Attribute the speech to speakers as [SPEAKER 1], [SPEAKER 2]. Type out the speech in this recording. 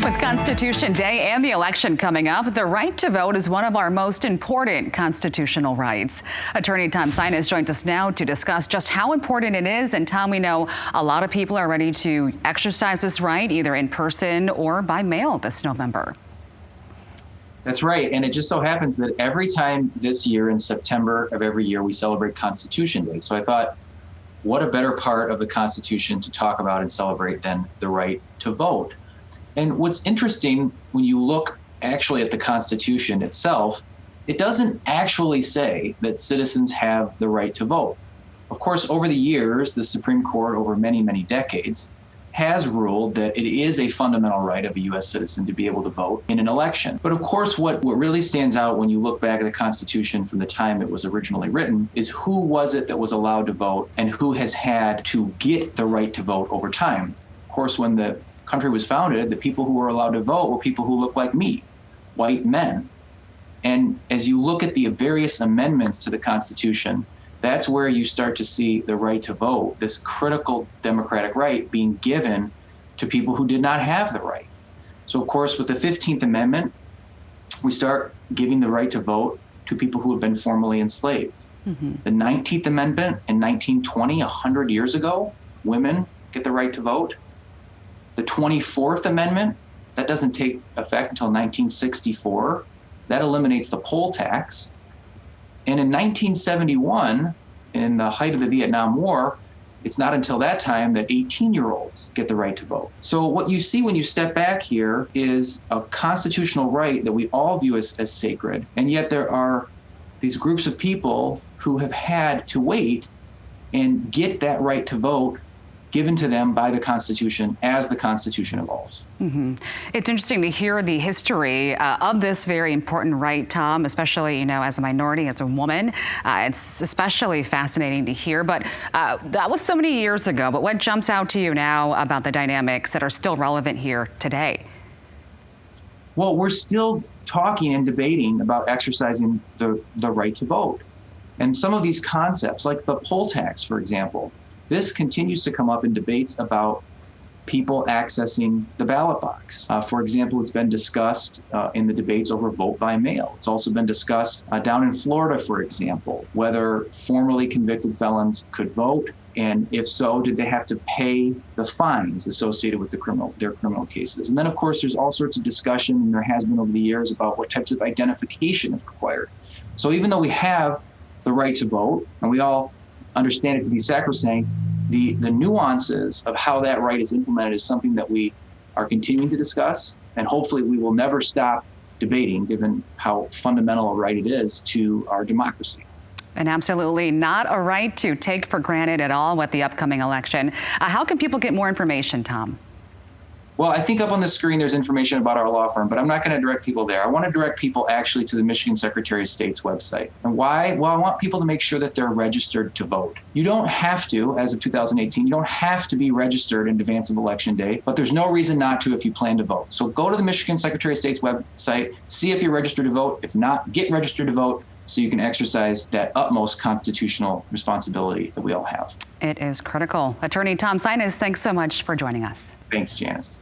[SPEAKER 1] With Constitution Day and the election coming up, the right to vote is one of our most important constitutional rights. Attorney Tom Sinus joins us now to discuss just how important it is. And Tom, we know a lot of people are ready to exercise this right, either in person or by mail this November.
[SPEAKER 2] That's right. And it just so happens that every time this year in September of every year, we celebrate Constitution Day. So I thought, what a better part of the Constitution to talk about and celebrate than the right to vote. And what's interesting when you look actually at the Constitution itself, it doesn't actually say that citizens have the right to vote. Of course, over the years, the Supreme Court, over many, many decades, has ruled that it is a fundamental right of a U.S. citizen to be able to vote in an election. But of course, what really stands out when you look back at the Constitution from the time it was originally written is who was it that was allowed to vote and who has had to get the right to vote over time. Of course, when the country was founded, the people who were allowed to vote were people who looked like me, white men. And as you look at the various amendments to the Constitution, that's where you start to see the right to vote, this critical democratic right, being given to people who did not have the right. So, of course, with the 15th Amendment, we start giving the right to vote to people who have been formerly enslaved. Mm-hmm. The 19th Amendment in 1920, 100 years ago, women get the right to vote. The 24th Amendment, that doesn't take effect until 1964. That eliminates the poll tax. And in 1971, in the height of the Vietnam War, it's not until that time that 18-year-olds get the right to vote. So what you see when you step back here is a constitutional right that we all view as sacred. And yet there are these groups of people who have had to wait and get that right to vote given to them by the Constitution as the Constitution evolves.
[SPEAKER 1] Mm-hmm. It's interesting to hear the history of this very important right, Tom, especially, as a minority, as a woman. It's especially fascinating to hear, but that was so many years ago. But what jumps out to you now about the dynamics that are still relevant here today?
[SPEAKER 2] Well, we're still talking and debating about exercising the right to vote. And some of these concepts, like the poll tax, for example, this continues to come up in debates about people accessing the ballot box. For example, it's been discussed in the debates over vote by mail. It's also been discussed down in Florida, for example, whether formerly convicted felons could vote, and if so, did they have to pay the fines associated with their criminal cases? And then, of course, there's all sorts of discussion, and there has been over the years, about what types of identification is required. So even though we have the right to vote, and we all understand it to be sacrosanct, the nuances of how that right is implemented is something that we are continuing to discuss, and hopefully we will never stop debating, given how fundamental a right it is to our democracy.
[SPEAKER 1] And absolutely not a right to take for granted at all with the upcoming election. How can people get more information, Tom?
[SPEAKER 2] Well, I think up on the screen there's information about our law firm, but I'm not going to direct people there. I want to direct people actually to the Michigan Secretary of State's website. And why? Well, I want people to make sure that they're registered to vote. You don't have to, as of 2018, you don't have to be registered in advance of Election Day, but there's no reason not to if you plan to vote. So go to the Michigan Secretary of State's website, see if you're registered to vote. If not, get registered to vote so you can exercise that utmost constitutional responsibility that we all have.
[SPEAKER 1] It is critical. Attorney Tom Sinus, thanks so much for joining us.
[SPEAKER 2] Thanks, Janice.